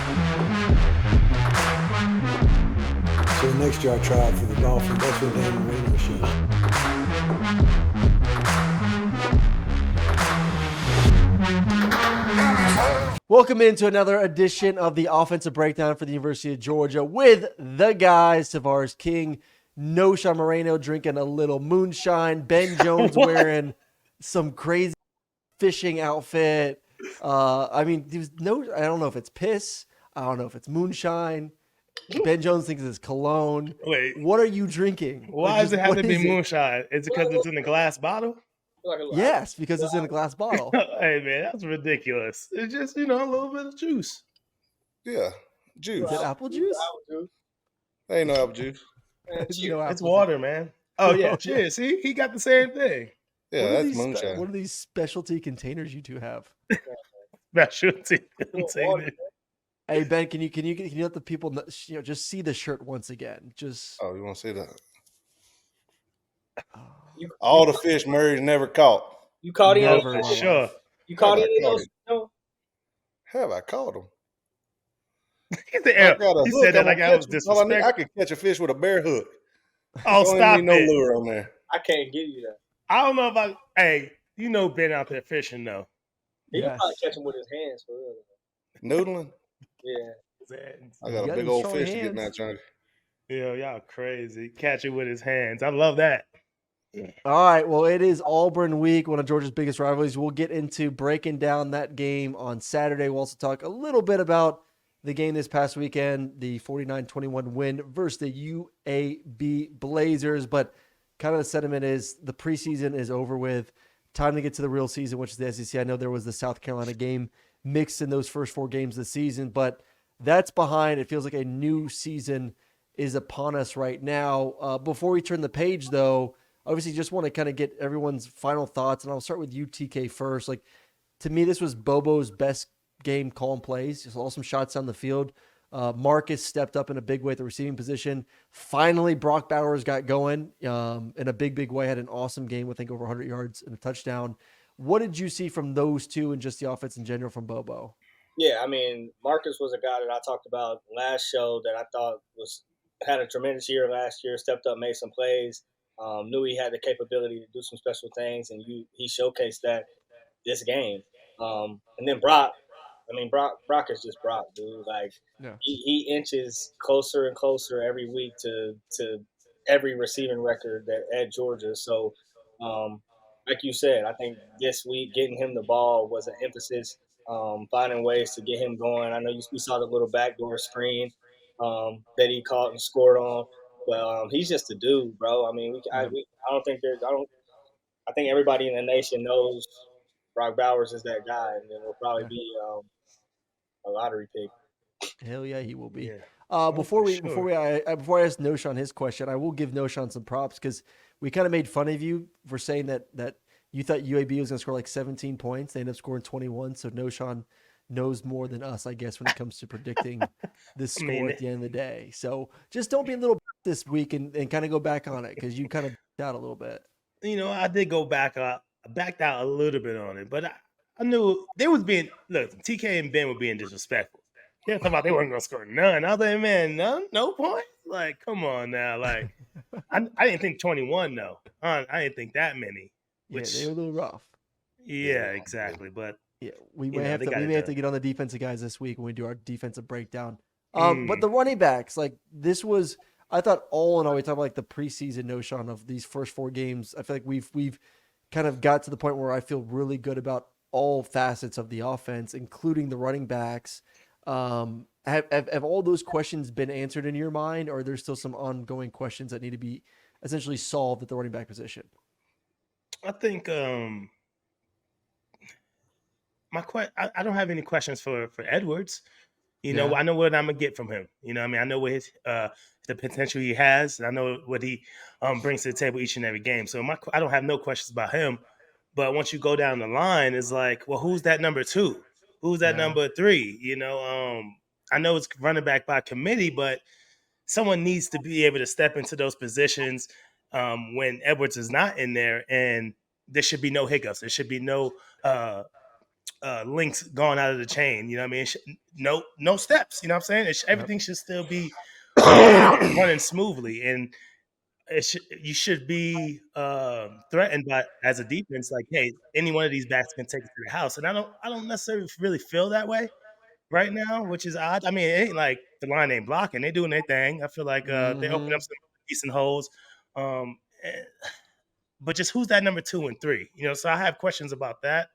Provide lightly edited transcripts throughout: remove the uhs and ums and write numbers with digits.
So next year I try out for the Dolphins. That's what Dan Moreno should. Welcome into another edition of the Offensive Breakdown for the University of Georgia with the guys, Tavarres King, Knowshon Moreno drinking a little moonshine, Ben Jones wearing some crazy fishing outfit. I don't know if it's piss. I don't know if it's moonshine. Ben Jones thinks it's cologne. Wait, What are you drinking? why does it have to be it? moonshine? Is it because it's in a glass bottle? Yes, because it's in a glass bottle. Hey, man, that's ridiculous. It's just, a little bit of juice. Yeah, juice. Is it apple juice? Ain't no apple juice. It's water, man. Oh, yeah, cheers. See, he got the same thing. Yeah, that's moonshine. What are these specialty containers you two have? Specialty container. Hey Ben, can you let the people just see the shirt once again? Just you want to see that? All the fish Murray's never caught. You caught him? Never. Sure. You caught him? Have I caught him? He said that like I was disrespectful. I could catch a fish with a bare hook. Oh, Don't stop even it. need no lure on there. I can't give you that. I don't know if hey, Ben out there fishing, though. He can probably catch him with his hands, for real. Noodling? Yeah. I got a big old fish to get in that chunk. Yeah, y'all crazy. Catch it with his hands. I love that. All right. Well, it is Auburn week, one of Georgia's biggest rivalries. We'll get into breaking down that game on Saturday. We'll also talk a little bit about the game this past weekend, the 49-21 win versus the UAB Blazers. But kind of the sentiment is the preseason is over with. Time to get to the real season, which is the SEC. I know there was the South Carolina game mixed in those first 4 games of the season, but that's behind. It feels like a new season is upon us right now. Before we turn the page, though, obviously just want to kind of get everyone's final thoughts, and I'll start with you, TK, first. Like, to me, this was Bobo's best game calling plays. Just awesome shots down the field. Marcus stepped up in a big way at the receiving position. Finally, Brock Bowers got going in a big way. Had an awesome game, I think over 100 yards and a touchdown. What did you see from those two and just the offense in general from Bobo? Yeah, I mean, Marcus was a guy that I talked about last show that I thought had a tremendous year last year, stepped up, made some plays, knew he had the capability to do some special things, and he showcased that this game. And then Brock is just Brock, dude. Like, he inches closer and closer every week to every receiving record at Georgia. So, like you said, I think this week getting him the ball was an emphasis. Finding ways to get him going. I know we saw the little backdoor screen that he caught and scored on, but he's just a dude, bro. I mean, I think everybody in the nation knows Brock Bowers is that guy, and then will probably be a lottery pick. Hell yeah, he will be. Yeah. Before I ask Knowshon his question, I will give Knowshon some props because we kind of made fun of you for saying that you thought UAB was going to score like 17 points. They ended up scoring 21. So Knowshon knows more than us, I guess, when it comes to predicting the score at the end of the day. So just don't be a little this week and kind of go back on it because you kind of out a little bit. I did go back. I backed out a little bit on it, but I knew they was being – look, TK and Ben were being disrespectful. They were talking about they weren't going to score none. I was like, man, none? No points? Like, come on now. Like, I didn't think 21, though. I didn't think that many. Which, they were a little rough. Yeah, exactly. But yeah, we may have to get on the defensive guys this week when we do our defensive breakdown. But the running backs, like this was, I thought all in all, we talk about like the preseason Knowshon of these first 4 games. I feel like we've kind of got to the point where I feel really good about all facets of the offense, including the running backs. Have all those questions been answered in your mind, or are there still some ongoing questions that need to be essentially solved at the running back position? I think I don't have any questions for Edwards. I know what I'm gonna get from him. I know what his the potential he has. I know what he brings to the table each and every game. So I don't have no questions about him. But once you go down the line, it's like, well, who's that number 2? Who's that number 3? I know it's running back by committee, but someone needs to be able to step into those positions when Edwards is not in there, and there should be no hiccups. There should be no links gone out of the chain. You know what I mean? No steps. You know what I'm saying? Everything should still be running smoothly, and you should be threatened by as a defense. Like, hey, any one of these backs can take it to the house, and I don't necessarily really feel that way right now, which is odd. I mean, it ain't like the line ain't blocking; they doing their thing. I feel like they open up some decent holes. Um, but just who's that number 2 and 3? You know, so I have questions about that.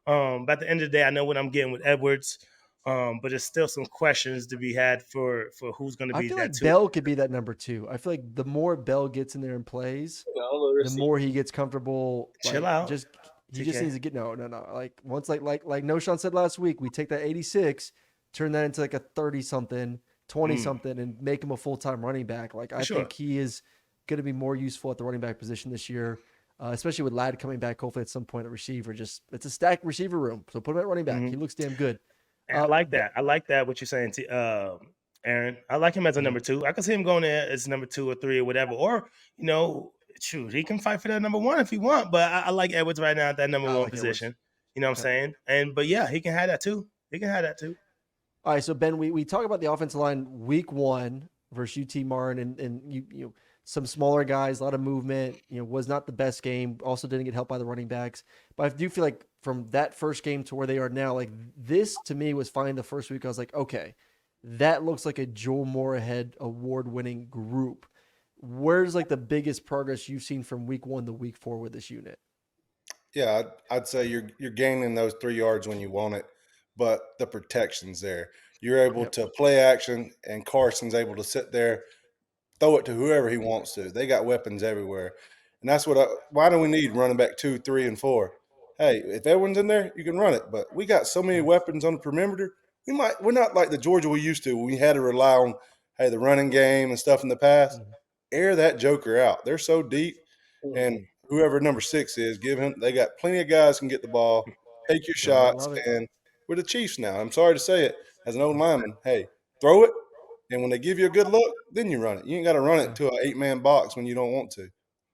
But at the end of the day, I know what I'm getting with Edwards. But there's still some questions to be had for who's going to be I feel that like 2. Bell could be that number 2. I feel like the more Bell gets in there and plays, the more he gets comfortable. Chill like, out. He just needs to get no. Like once like Knowshon said last week, we take that 86, turn that into like a 30 something, 20 something, and make him a full-time running back. Like I think he is going to be more useful at the running back position this year. Especially with Ladd coming back, hopefully at some point at receiver. Just it's a stacked receiver room, so put him at running back. He looks damn good. I like that. I like that. What you're saying, Aaron. I like him as a number 2. I can see him going there as number 2 or 3 or whatever. Or shoot, he can fight for that number 1 if he want. But I like Edwards right now at that number 1 position. Edwards. You know what I'm saying? But yeah, he can have that too. All right, so Ben, we talk about the offensive line week 1 versus UT Martin, and you some smaller guys, a lot of movement, was not the best game. Also didn't get helped by the running backs. But I do feel like from that first game to where they are now, like this to me was fine the first week. I was like, okay, that looks like a Joel Moorhead award-winning group. Where's like the biggest progress you've seen from week 1 to week 4 with this unit? Yeah, I'd say you're gaining those 3 yards when you want it, but the protection's there. You're able to play action, and Carson's able to sit there, throw it to whoever he wants to. They got weapons everywhere. And that's why do we need running back 2, 3, and 4? Hey, if everyone's in there, you can run it. But we got so many weapons on the perimeter. We're not like the Georgia we used to. We had to rely on, the running game and stuff in the past. Air that joker out. They're so deep. And whoever number 6 is, they got plenty of guys can get the ball, take your shots. And we're the Chiefs now. I'm sorry to say it. As an old lineman, hey, throw it. And when they give you a good look, then you run it. You ain't got to run it to an 8-man box when you don't want to.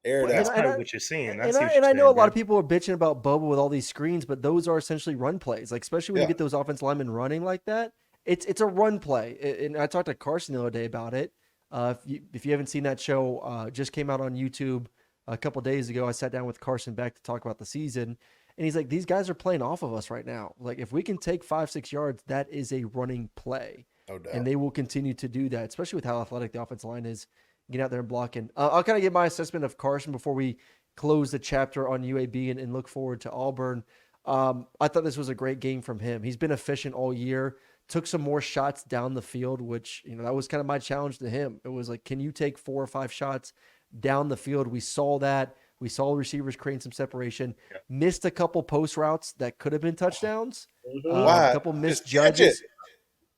Air it out. That's probably what you're seeing. I know a lot of people are bitching about Bubba with all these screens, but those are essentially run plays. Like especially when you get those offensive linemen running like that, it's a run play. And I talked to Carson the other day about it. If you haven't seen that show, just came out on YouTube a couple of days ago. I sat down with Carson Beck to talk about the season, and he's like, "These guys are playing off of us right now. Like if we can take 5-6 yards, that is a running play." No doubt. And they will continue to do that, especially with how athletic the offensive line is. Get out there and blocking. I'll kind of give my assessment of Carson before we close the chapter on UAB and look forward to Auburn. I thought this was a great game from him. He's been efficient all year. Took some more shots down the field, which that was kind of my challenge to him. It was like, can you take 4 or 5 shots down the field? We saw that. We saw receivers creating some separation. Yeah. Missed a couple post routes that could have been touchdowns. A couple misjudges.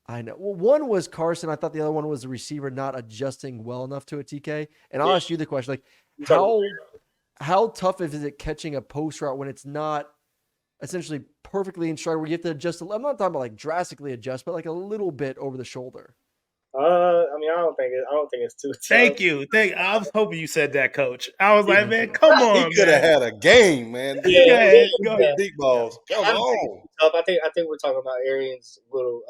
I know. Well, one was Carson. I thought the other one was the receiver not adjusting well enough to a TK. And I'll ask you the question, like how tough is it catching a post route when it's not essentially perfectly in stride where you have to adjust? I'm not talking about like drastically adjust, but like a little bit over the shoulder. I mean, I don't think it's too tough. Thank you. I was hoping you said that, Coach. I was like, man, come on. He could have had a game, man. Yeah, deep balls. Come on. I think we're talking about Arian's little.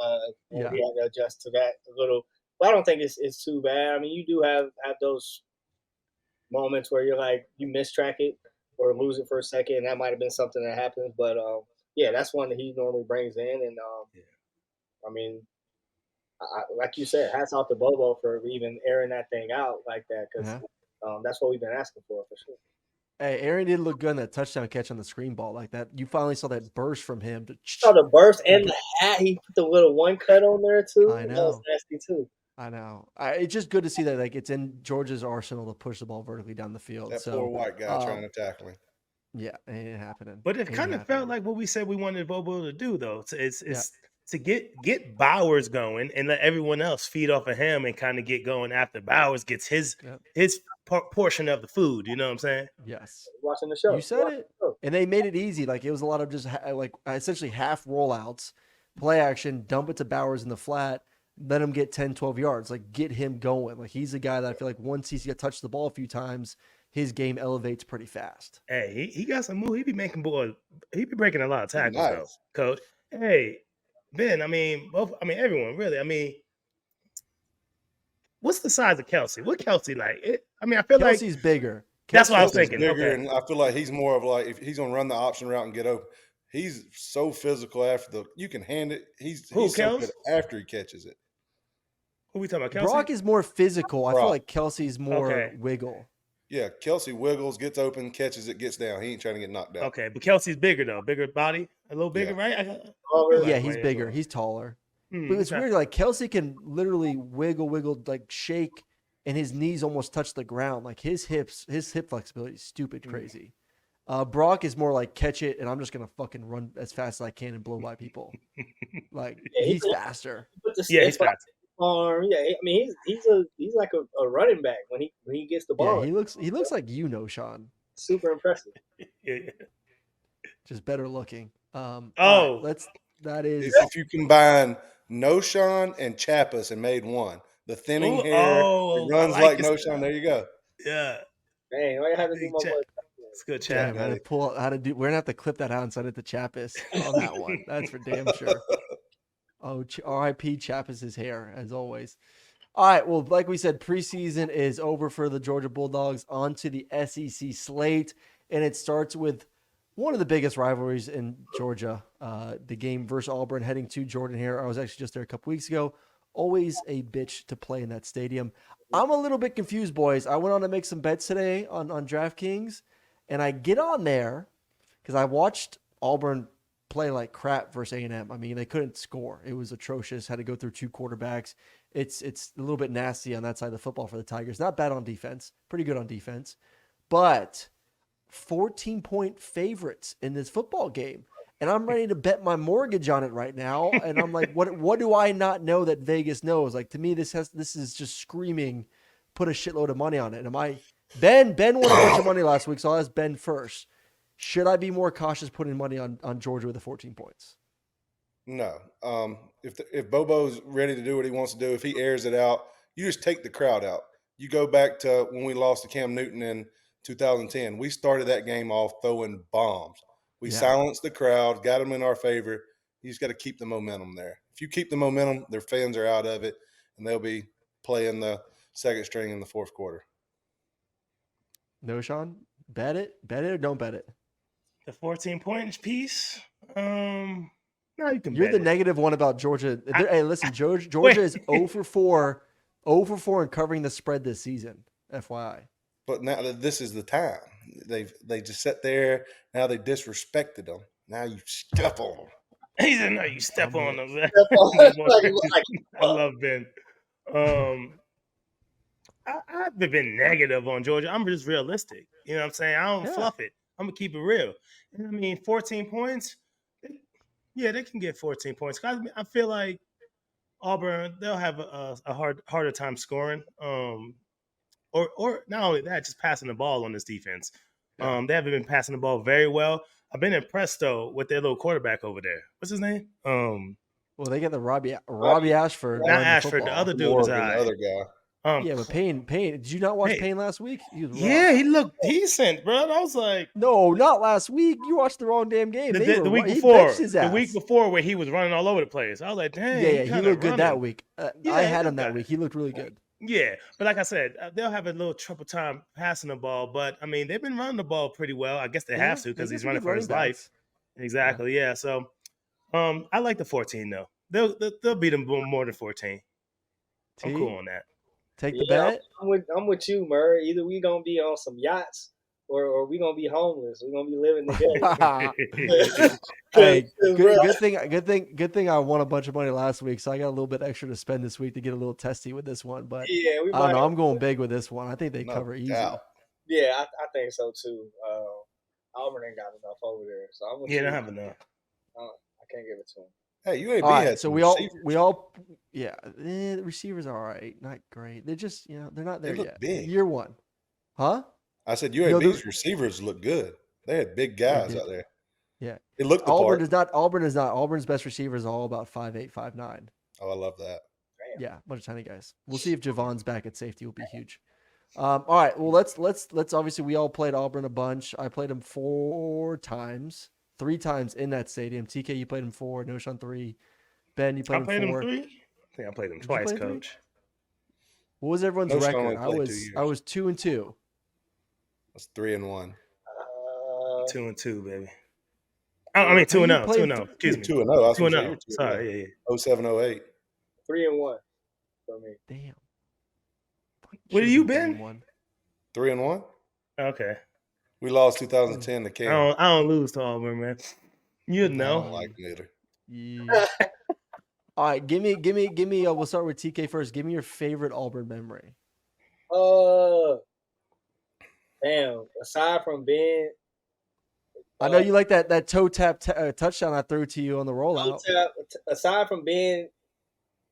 You have to adjust to that a little. But I don't think it's too bad. I mean, you do have those moments where you're like you mistrack it or lose it for a second, and that might have been something that happens. But that's one that he normally brings in, and I mean. Like you said, hats off to Bobo for even airing that thing out like that because that's what we've been asking for sure. Hey, Aaron did look good in that touchdown catch on the screen ball like that. You finally saw that burst from him. Saw the burst and the hat. He put the little one cut on there too. I know. That was nasty too. I know. It's just good to see that like it's in Georgia's arsenal to push the ball vertically down the field. That poor white guy trying to tackle him. Yeah, it ain't happening. But it kind of felt like what we said we wanted Bobo to do, though. It's to get Bowers going and let everyone else feed off of him and kind of get going after Bowers gets his portion of the food. You know what I'm saying? Yes. Watching the show. You said it. And they made it easy. Like it was a lot of just essentially half rollouts, play action, dump it to Bowers in the flat, let him get 10, 12 yards. Like get him going. Like he's a guy that I feel like once he's got touched the ball a few times, his game elevates pretty fast. Hey, he got some move. He be breaking a lot of tackles, though, Coach. Hey, Ben. I mean, both. I mean, everyone really. I mean, what's the size of Kelsey? What Kelsey like? I mean, I feel like Kelsey's bigger. that's what I was Kelsey's thinking. bigger, Okay. and I feel like he's more of like if he's gonna run the option route and get open, he's so physical after the. You can hand it. He's Who, so good Kels? after he catches it. Who we talking about? Kelsey? Brock is more physical. I feel Brock. like Kelsey's more Okay. wiggle. Yeah, Kelsey wiggles, gets open, catches it, gets down. He ain't trying to get knocked out. Okay, but Kelsey's bigger though. Bigger body, a little bigger, right? I feel Yeah, like he's way bigger. as well. He's taller. Hmm, But it's okay. weird. Like Kelsey can literally wiggle, like shake, and his knees almost touch the ground. Like his hip flexibility is stupid crazy. Brock is more like catch it, and I'm just gonna fucking run as fast as I can and blow by people. Like he's faster. Yeah, he's fast. Arm. Yeah, I mean he's like a running back when he gets the Yeah, ball. he looks like Knowshon, Super impressive. Yeah. just better looking. Oh. All right, that is If you combine Knowshon and Chappas and made one, the thinning Ooh, hair, oh, it runs I like this. Knowshon. There you go. Yeah, Dang, all you had to do big my chat. boy. It's good damn. chat. I had to pull how to do. We're gonna have to clip that out and send it to Chappis on that one. That's for damn sure. Oh, R.I.P. Chappis' hair, as always. All right, well, like we said, preseason is over for the Georgia Bulldogs. On to the SEC slate, and it starts with one of the biggest rivalries in Georgia, the game versus Auburn, heading to Jordan Hare. I was actually just there a couple weeks ago. Always a bitch to play in that stadium. I'm a little bit confused, boys. I went on to make some bets today on DraftKings, and I get on there because I watched Auburn play like crap versus A&M. I mean, they couldn't score. It was atrocious. Had to go through two quarterbacks. It's a little bit nasty on that side of the football for the Tigers. Not bad on defense. Pretty good on defense. But 14-point favorites in this football game. And I'm ready to bet my mortgage on it right now. And I'm like, what do I not know that Vegas knows? Like, to me, this is just screaming, put a shitload of money on it. And Ben won a bunch of money last week, so I'll ask Ben first. Should I be more cautious putting money on Georgia with the 14 points? No. If Bobo's ready to do what he wants to do, if he airs it out, you just take the crowd out. You go back to when we lost to Cam Newton in 2010. We started that game off throwing bombs. We silenced the crowd, got them in our favor. You just got to keep the momentum there. If you keep the momentum, their fans are out of it, and they'll be playing the second string in the fourth quarter. Knowshon, bet it or don't bet it. The 14-point piece. No, you can. You're bet the it. negative one about Georgia. Hey, listen, Georgia is 0 for 4 in covering the spread this season. FYI. But now this is the time. They just sat there. Now they disrespected them. Now you step on them. He said, "No, you step on them." I love Ben. I've been negative on Georgia. I'm just realistic. You know what I'm saying? I don't fluff it. I'm gonna keep it real. And I mean, 14 points. They can get 14 points. I feel like Auburn, they'll have a harder time scoring. Or not only that, just passing the ball on this defense. Yeah. They haven't been passing the ball very well. I've been impressed though with their little quarterback over there. What's his name? Well, they get the Robbie Ashford. Not Ashford. The other dude was the other guy. Yeah, but Payne. Did you not watch Payne last week? He was he looked decent, bro. I was like, no, not last week. You watched the wrong damn game. The week before. The week before where he was running all over the place. I was like, dang. Yeah, he looked good that week. Yeah, I had him that week. He looked really good. Yeah, but like I said, they'll have a little trouble time passing the ball. But I mean, they've been running the ball pretty well. I guess they have to because he's running for his life. Exactly. Yeah. So, I like the 14 though. They'll beat them more than 14. I'm cool on that. Take the bet. I'm with you, Murray. Either we gonna be on some yachts or we gonna be homeless. We're gonna be living together. Hey, good thing I won a bunch of money last week, so I got a little bit extra to spend this week to get a little testy with this one. But I don't know. I'm going big with this one. I think they cover easy. Yeah, I think so too. Auburn ain't got enough over there, so I'm with you. They don't have enough. I can't give it to them. Hey, UAB had so we all the receivers are all right, not great. They're just they're not there yet. Big. Year one, huh? I said UAB's receivers look good. They had big guys out there. Yeah, it looked. Auburn is not. Auburn's best receivers are all about 5'8", 5'9". Oh, I love that. Damn. Yeah, bunch of tiny guys. We'll see if Javon's back at safety. Will be huge. All right. Well, let's obviously we all played Auburn a bunch. I played them 4 times. 3 times in that stadium. TK, you played him 4. Knowshon 3. Ben, you played him 4. him 3. I think I played him Did you twice, play 3? Coach. What was everyone's Knowshon record? only I played 2 was years. 2-2. That's 3-1. 2-2, baby. I mean 2-0. 2-0. Excuse me. 2-0. I was 2-0. Sorry, yeah. 07-08. 3-1 for me. Damn. Where have you been? 3-1. Okay. We lost 2010 to Cam. I don't lose to Auburn, man. You I know. don't like them either. Yeah. All right, give me. We'll start with TK first. Give me your favorite Auburn memory. Damn. Aside from being, I know you like that toe tap touchdown I threw to you on the rollout. aside from being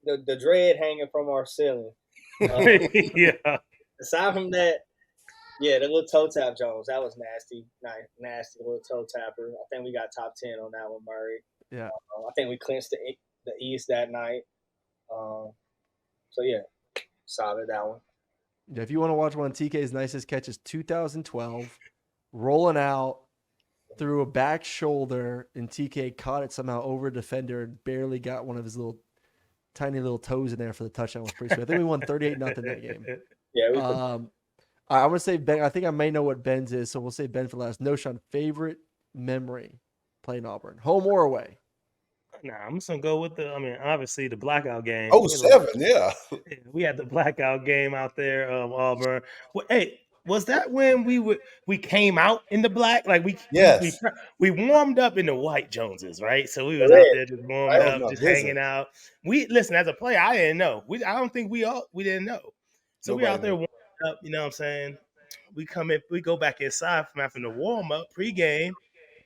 the dread hanging from our ceiling. Yeah. Aside from that, yeah, the little toe tap Jones, that was nasty. Nasty little toe tapper. I think we got top 10 on that one, Murray. Yeah. I think we clinched the East that night. So yeah, solid that one. Yeah, if you want to watch one of TK's nicest catches, 2012, rolling out through a back shoulder, and TK caught it somehow over a defender and barely got one of his tiny little toes in there for the touchdown. It was pretty sweet. I think we won 38-0 that game. Yeah. I'm gonna say Ben. I think I may know what Ben's is, so we'll say Ben for last. Knowshon, favorite memory playing Auburn, home or away? Nah, I'm just gonna go with obviously the blackout game. 07, yeah. We had the blackout game out there, Auburn. Well, hey, was that when we came out in the black? Like we warmed up in the white Joneses, right? So we was out there just warming up, just hanging out. We listen as a player, I didn't know. I don't think we didn't know. So we out there warming up. You know what I'm saying? We come in, we go back inside from having the warm up pregame.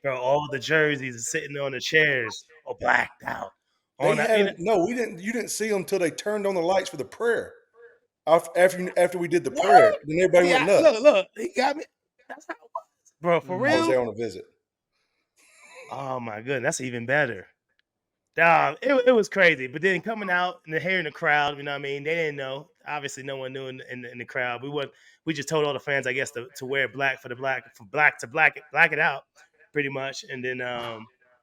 Bro, all the jerseys are sitting on the chairs or blacked out. We didn't. You didn't see them until they turned on the lights for the prayer. After we did the prayer, then everybody went nuts. Look, he got me. That's how it was, bro. For real. I was there on a visit. Oh my goodness, that's even better. It was crazy. But then coming out and hearing the crowd, you know what I mean? They didn't know. Obviously, no one knew in the crowd. We just told all the fans, I guess, to wear black for black it out, pretty much. And then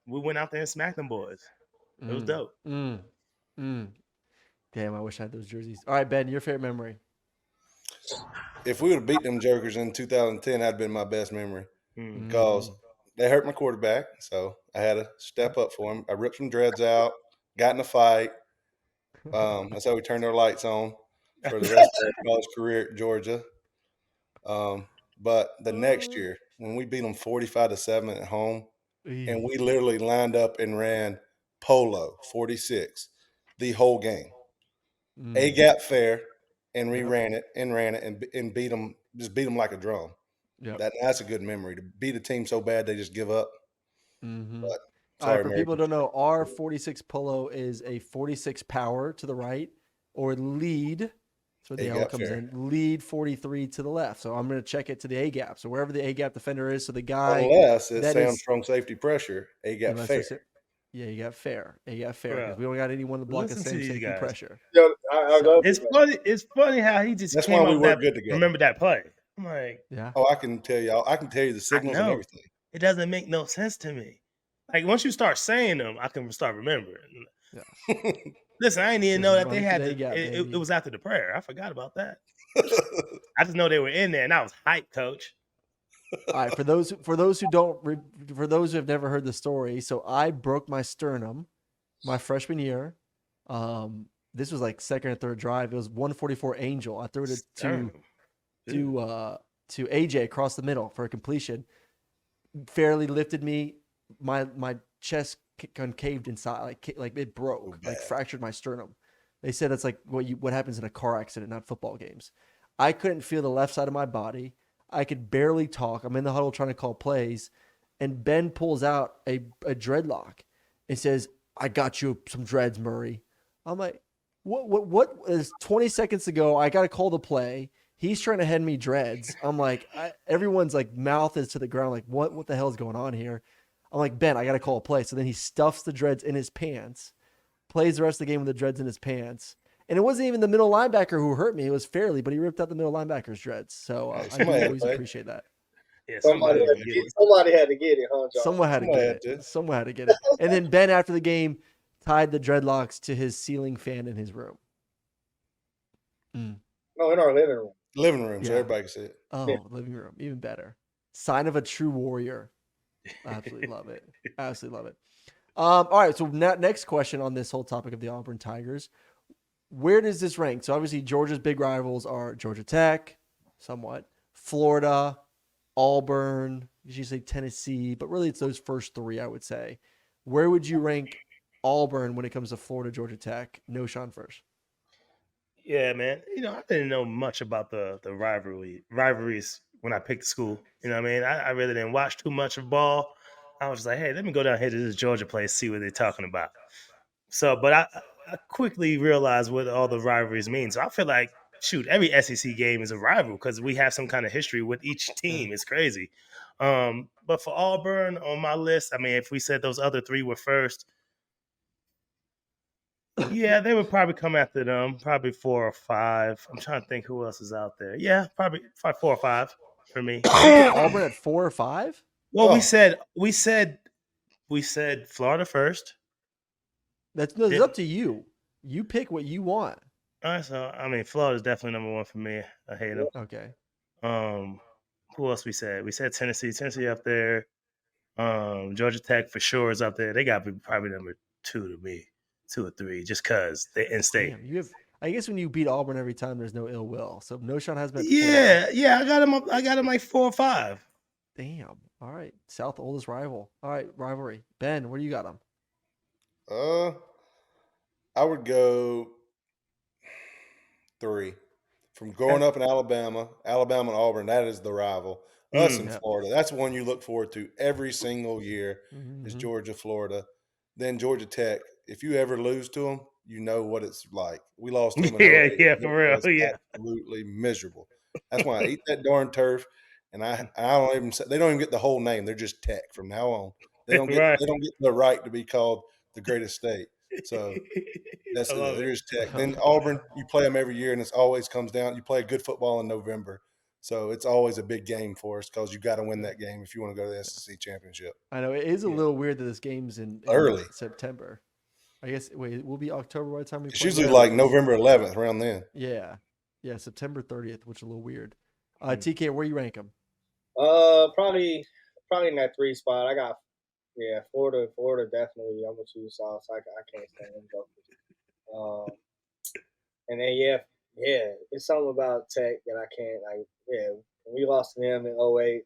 we went out there and smacked them boys. It was dope. Damn, I wish I had those jerseys. All right, Ben, your favorite memory? If we would have beat them Jokers in 2010, that'd been my best memory because they hurt my quarterback, so I had to step up for him. I ripped some dreads out, got in a fight. That's how we turned our lights on for the rest of our college career at Georgia. But the next year, when we beat them 45-7 at home, and we literally lined up and ran polo 46 the whole game. A gap fair, and we ran it and beat them, just beat them like a drum. Yep. That's a good memory, to beat a team so bad they just give up. But, sorry, for people who don't know, our 46 polo is a 46 power to the right, or lead. That's where the L comes in. Lead 43 to the left. So I'm going to check it to the A gap. So wherever the A gap defender is, so the guy. Unless it's Sam Strong safety pressure, A gap fair. Yeah, you got fair. You got fair. Because we don't got anyone to block the same safety pressure. Yo, it's funny how he just That's came why we up work good together. Remember that play? I'm like, yeah. Oh, I can tell you the signals and everything. It doesn't make no sense to me. Like once you start saying them, I can start remembering. Yeah. Listen, I didn't even know that they had it was after the prayer. I forgot about that. I just know they were in there, and I was hyped, Coach. All right, for those who have never heard the story, so I broke my sternum my freshman year. This was like second or third drive. It was 144 Angel. I threw it to AJ across the middle for a completion. Fairly lifted me. My chest concaved inside, like it broke, like fractured my sternum. They said it's like what happens in a car accident, not football games. I couldn't feel the left side of my body. I could barely talk. I'm in the huddle trying to call plays, and Ben pulls out a dreadlock and says, "I got you some dreads, Murray." I'm like, what is 20 seconds ago? I got to call the play. He's trying to hand me dreads. I'm like, everyone's like mouth is to the ground. Like, what the hell is going on here? I'm like, Ben, I got to call a play. So then he stuffs the dreads in his pants, plays the rest of the game with the dreads in his pants. And it wasn't even the middle linebacker who hurt me. It was Fairley, but he ripped out the middle linebacker's dreads. So I always appreciate that. Yeah, Somebody had to get it, huh, John? Someone had to get it. Someone had to get it. And then Ben, after the game, tied the dreadlocks to his ceiling fan in his room. No, in our living room. Living room, so Yeah. everybody can see it. Oh, Yeah. living room, even better. Sign of a true warrior. Absolutely love it. Absolutely love it. All right, so next question on this whole topic of the Auburn Tigers. Where does this rank? So obviously Georgia's big rivals are Georgia Tech, somewhat, Florida, Auburn, you say Tennessee, but really it's those first three, I would say. Where would you rank Auburn when it comes to Florida, Georgia Tech? Knowshon first. Yeah, man. I didn't know much about the rivalries when I picked the school. You know what I mean? I really didn't watch too much of ball. I was like, hey, let me go down here to this Georgia place, see what they're talking about. So, but I quickly realized what all the rivalries mean. So I feel like, shoot, every SEC game is a rival because we have some kind of history with each team. It's crazy. But for Auburn on my list, I mean, if we said those other three were first, yeah, they would probably come after them, probably 4 or 5. I'm trying to think who else is out there. Yeah, probably 4 or 5 for me. Auburn at 4 or 5? Well, we said Florida first. It's up to you. You pick what you want. All right, so I mean, Florida's definitely number 1 for me. I hate them. Okay. Who else we said? We said Tennessee up there. Georgia Tech for sure is up there. They got to be probably number 2 to me, 2 or 3, just because they're in state. Damn, you have. I guess when you beat Auburn every time, there's no ill will. So Knowshon has been. Yeah. I got him like 4 or 5. Damn. All right, South oldest rival. All right, rivalry. Ben, where do you got him? I would go 3. From growing up in Alabama and Auburn, that is the rival. Us in Florida, that's one you look forward to every single year is Georgia, Florida. Then Georgia Tech. If you ever lose to them, you know what it's like. We lost to them. Yeah, for real. Yeah, absolutely miserable. That's why I eat that darn turf, and I don't even say, they don't even get the whole name. They're just Tech from now on. They don't get right. they don't get the right to be called the greatest state. So that's it. They're just Tech. Then Auburn, you play them every year, and it always comes down. You play good football in November, so it's always a big game for us because you got to win that game if you want to go to the SEC championship. I know it is a little weird that this game's in early September. I guess it will be October by the time we play. It's usually like November 11th around then. Yeah, September 30th, which is a little weird. TK, where you rank them? Probably in that 3 spot. I got Florida definitely. I'm with you, Sauce. I can't stand them. And then it's something about Tech that I can't like. Yeah, when we lost to them in 08,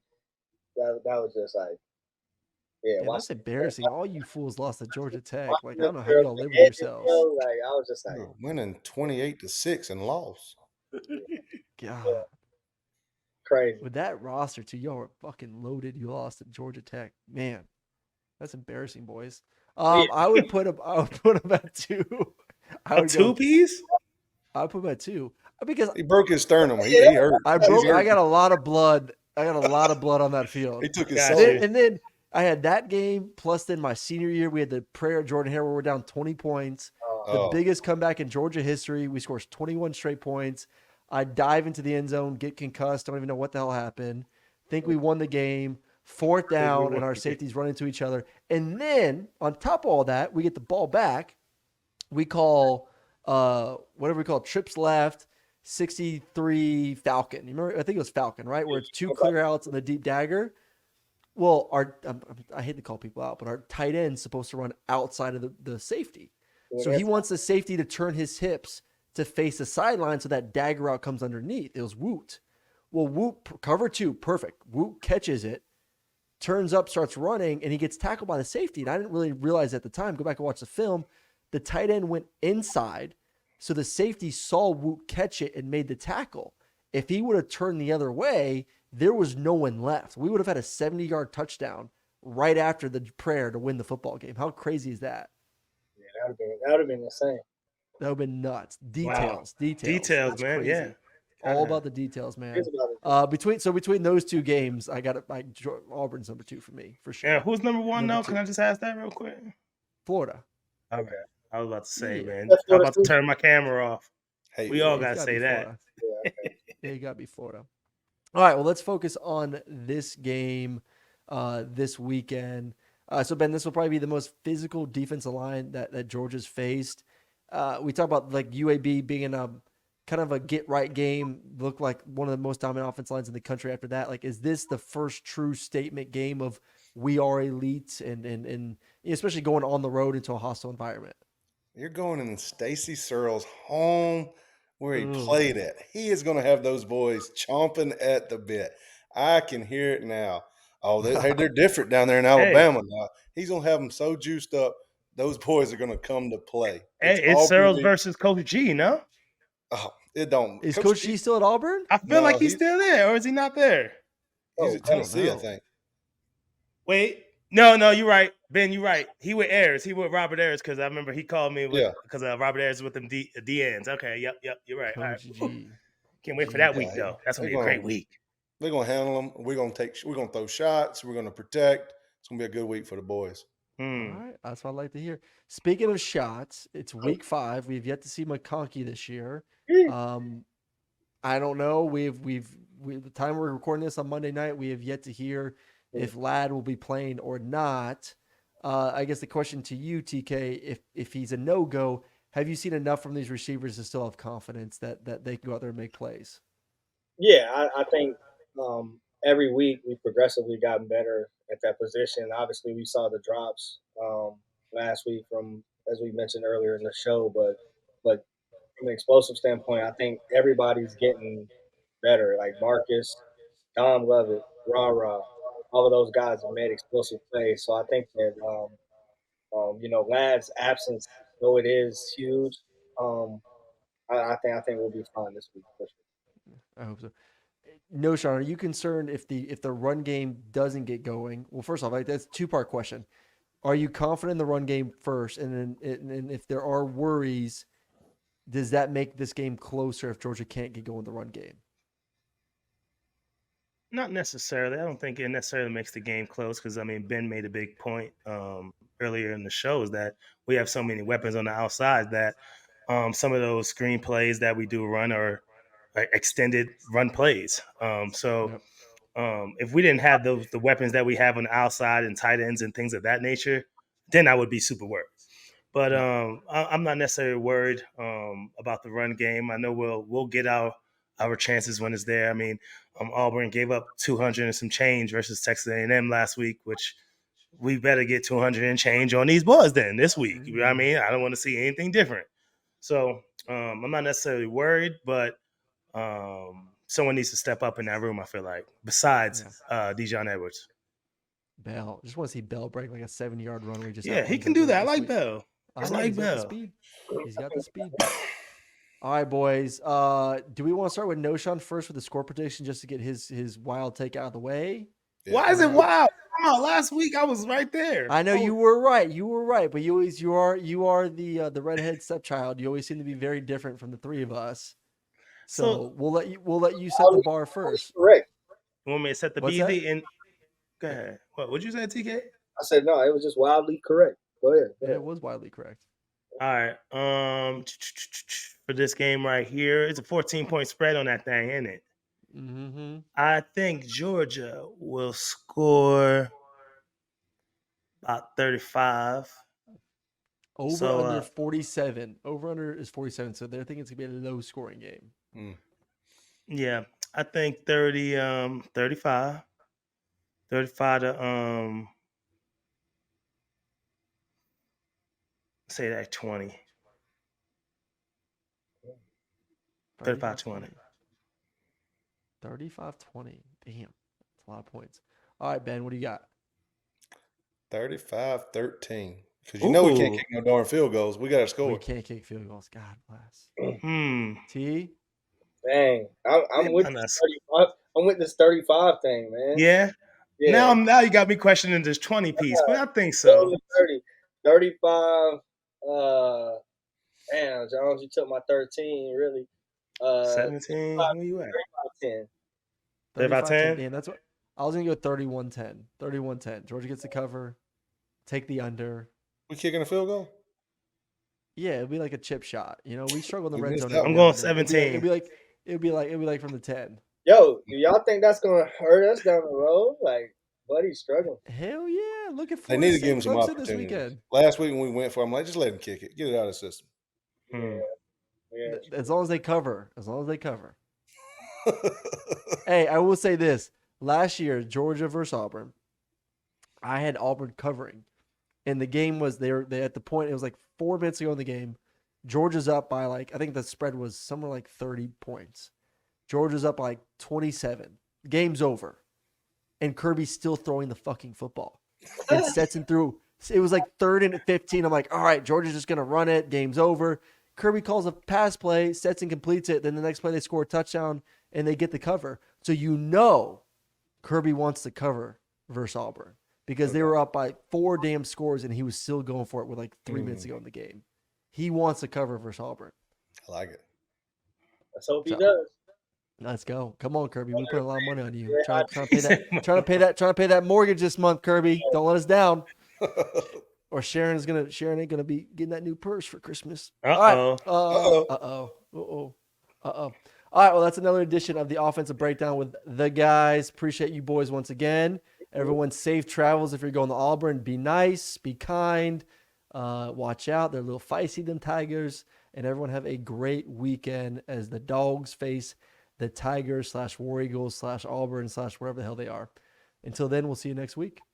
that was just like. Yeah, that's embarrassing. All you fools lost to Georgia Tech. Like, I don't know how y'all live with yourselves. Like, I was just like winning 28-6 and lost. God, crazy. With that roster too, y'all were fucking loaded. You lost to Georgia Tech, man. That's embarrassing, boys. I would put him at 2. I would 2 piece. I would put him at 2 because he broke his sternum. He hurt. I got a lot of blood. I got a lot of blood on that field. He took his soul. And then I had that game, plus then my senior year, we had the prayer at Jordan Hare where we're down 20 points. The biggest comeback in Georgia history. We scored 21 straight points. I dive into the end zone, get concussed, don't even know what the hell happened. Think we won the game. 4th down, and our safeties run into each other. And then, on top of all that, we get the ball back. We call, whatever we call, trips left, 63 Falcon. You remember? I think it was Falcon, right? Where it's 2 clear outs and the deep dagger. Well, I hate to call people out, but our tight end's supposed to run outside of the safety. So he wants the safety to turn his hips to face the sideline so that dagger route comes underneath. It was Woot. Well, Woot, cover 2, perfect. Woot catches it, turns up, starts running, and he gets tackled by the safety. And I didn't really realize at the time, go back and watch the film, the tight end went inside, so the safety saw Woot catch it and made the tackle. If he would have turned the other way, there was no one left. We would have had a 70-yard touchdown right after the prayer to win the football game. How crazy is that? Yeah, that would have been insane. That would have been nuts. Details, Details, man. Crazy. Yeah. All about the details, man. Between those 2 games, I got Auburn's number 2 for me, for sure. Yeah, who's number 1 now? Can I just ask that real quick? Florida. Okay. I was about to say, man. I'm about to turn my camera off. We all got to say that. Yeah, you got to be Florida. All right, well, let's focus on this game this weekend. So, Ben, this will probably be the most physical defensive line that Georgia's faced. We talk about like UAB being in a kind of a get-right game, look like one of the most dominant offense lines in the country after that. Like, is this the first true statement game of we are elite and especially going on the road into a hostile environment? You're going in Stacy Searles' home where he Ooh. played at. He is going to have those boys chomping at the bit. I can hear it now. Oh, they're different down there in Alabama now. He's going to have them so juiced up, those boys are going to come to play. It's Searles versus Coach G, no? Oh, it don't. Is Coach G still at Auburn? I feel like he's still there, or is he not there? He's at Tennessee, I think. Wait. No, you're right. Ben, you're right. He with Ayers. He with Robert Ayers because I remember he called me because Robert Ayers with them DNs. Okay, yep, you're right. Coach G. Can't wait for that week though. That's gonna be a great week. They're gonna handle them. We're gonna throw shots. We're gonna protect. It's gonna be a good week for the boys. All right, that's what I like to hear. Speaking of shots, it's week 5. We've yet to see McConkey this year. I don't know. The time we're recording this on Monday night, we have yet to hear if Ladd will be playing or not. I guess the question to you, TK, if he's a no-go, have you seen enough from these receivers to still have confidence that they can go out there and make plays? Yeah, I think every week we've progressively gotten better at that position. Obviously, we saw the drops last week from, as we mentioned earlier in the show, but from an explosive standpoint, I think everybody's getting better. Like Marcus, Dom Lovett, Rah, all of those guys have made explosive plays. So I think that Ladd's absence, though it is huge, I think we'll be fine this week. I hope so. Knowshon, are you concerned if the run game doesn't get going? Well, first off, that's a 2-part question. Are you confident in the run game first, and if there are worries, does that make this game closer if Georgia can't get going the run game? Not necessarily. I don't think it necessarily makes the game close because, Ben made a big point earlier in the show is that we have so many weapons on the outside that some of those screen plays that we do run are extended run plays. If we didn't have the weapons that we have on the outside and tight ends and things of that nature, then I would be super worried. But I'm not necessarily worried about the run game. I know we'll get our chances when it's there. Auburn gave up 200 and some change versus Texas A&M last week, which we better get 200 and change on these boys then this week. You know what I mean? I don't want to see anything different. So I'm not necessarily worried, but someone needs to step up in that room, I feel like, besides Dijon Edwards. Bell. Just want to see Bell break like a 70-yard run where he just he can do that. I like Bell. He's got the speed. He's got the speed. All right, boys. Do we want to start with Knowshon first with the score prediction just to get his wild take out of the way? Yeah. Why is it wild? Last week I was right there. I know you were right. You were right, but you are the redhead stepchild. You always seem to be very different from the three of us. So we'll let you set the bar first. Correct. You want me to set the BV and go ahead. What you say, TK? I said no. It was just wildly correct. Go ahead. Yeah, it was wildly correct. All right. For this game right here, it's a 14-point spread on that thing, isn't it? Mm-hmm. I think Georgia will score about 35. Under 47. Over under is 47. So they're thinking it's gonna be a low scoring game. Yeah, I think 35. 35 to say that 20. 35-20. 35-20. Damn. That's a lot of points. All right, Ben, what do you got? 35-13. Because we can't kick no darn field goals. We got to score. We can't kick field goals. God bless. T? Dang. I'm with this 35. I'm with this 35 thing, man. Yeah? Now you got me questioning this 20 piece, but I think so. 35. Damn, Jones, you took my 13, really. 17. Where you at? 35-10. 35-10? Damn, that's what I was gonna go 31-10. 31-10. Georgia gets the cover. Take the under. We kicking a field goal? Yeah, it'd be like a chip shot. We struggle in the red zone. I'm going 17. It'd be like from the 10. Yo, do y'all think that's gonna hurt us down the road? Like, Buddy's struggling. Hell yeah! Looking They forward need to to give seeing him some Clemson this opportunities. weekend. Last week when we went for him, like, just let him kick it. Get it out of the system. Hmm. Yeah. As long as they cover. As long as they cover. Hey, I will say this. Last year, Georgia versus Auburn, I had Auburn covering. And the game was they at the point, it was like 4 minutes ago in the game. Georgia's up by like, I think the spread was somewhere like 30 points. Georgia's up by like 27. Game's over. And Kirby's still throwing the fucking football. And Stetson threw. It was like 3rd and 15. I'm like, all right, Georgia's just going to run it. Game's over. Kirby calls a pass play. Stetson completes it. Then the next play, they score a touchdown and they get the cover. So you know Kirby wants to cover versus Auburn because they were up by 4 damn scores and he was still going for it with like 3 minutes ago in the game. He wants to cover versus Auburn. I like it. Let's hope he does. Let's go. Come on, Kirby. We put a lot of money on you. Trying to pay that mortgage this month, Kirby. Don't let us down. Or Sharon ain't gonna be getting that new purse for Christmas. Uh-oh. All right, well, that's another edition of the Offensive Breakdown with the guys. Appreciate you boys once again. Everyone, safe travels if you're going to Auburn. Be nice, be kind, watch out. They're a little feisty, them Tigers. And everyone have a great weekend as the Dogs face the Tigers /War Eagles /Auburn / wherever the hell they are. Until then, we'll see you next week.